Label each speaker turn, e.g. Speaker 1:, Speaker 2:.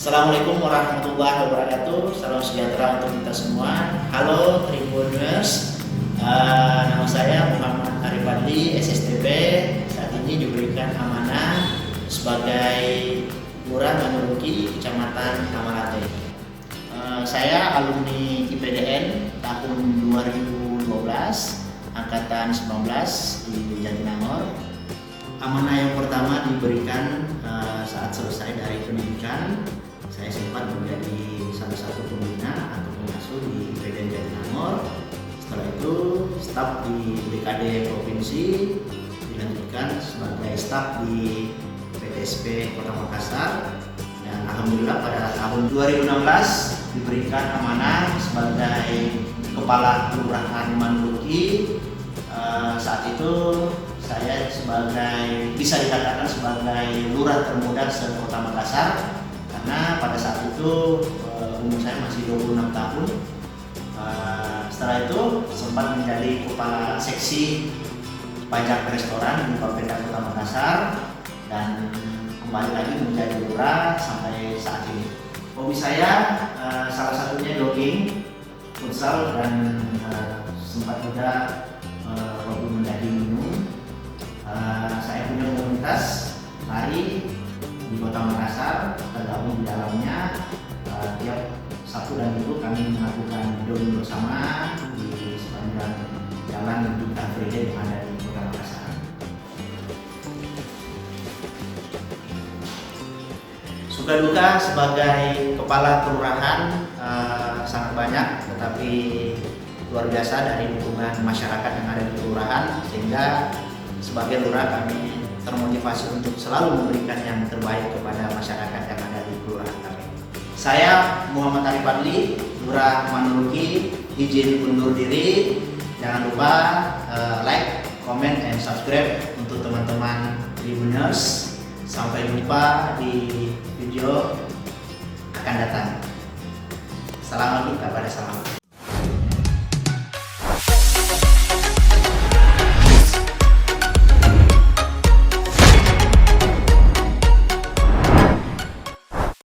Speaker 1: Assalamualaikum warahmatullahi wabarakatuh. Salam sejahtera untuk kita semua. Halo Tribuners, nama saya Muhammad Arif Fadli, SSTP. Saat ini diberikan amanah sebagai Lurah Manuluki, Kecamatan Tamalate. Saya alumni IPDN tahun 2012, angkatan 19 di Jatinangor. Amanah yang pertama diberikan saat selesai dari pendidikan. Saya sempat menjadi salah satu pembina atau pengasuh di IPDN Jatinangor. Setelah itu staf di BKD Provinsi, dilanjutkan sebagai staf di PTSP Kota Makassar, dan alhamdulillah pada tahun 2016 diberikan amanah sebagai Kepala Kelurahan Manuluki. Saat itu saya bisa dikatakan sebagai lurah termuda se-Kota Makassar, karena pada saat itu umur saya masih 26 tahun. Setelah itu sempat menjadi kepala seksi pajak restoran di Bapeda Kota Makassar, dan kembali lagi menjadi lurah sampai saat ini. Hobi saya salah satunya jogging, futsal, dan sempat juga hobi menjadi minum. Saya punya komunitas lari di Kota Makassar, tergabung di dalamnya. Tiap Sabtu dan Minggu kami melakukan jogging bersama di sepanjang jalan di Car Free Day yang ada di Kota Makassar. Suka duka sebagai kepala kelurahan sangat banyak, tetapi luar biasa dari dukungan masyarakat yang ada di kelurahan, sehingga sebagai lurah kami termotivasi untuk selalu memberikan yang terbaik kepada masyarakat yang ada di kelurahan kami. Saya Muhammad Arif Fadli, Lurah Manuluki, izin undur diri. Jangan lupa like, comment, and subscribe untuk teman-teman Tribuners. Sampai jumpa di video akan datang. Assalamualaikum warahmatullahi wabarakatuh.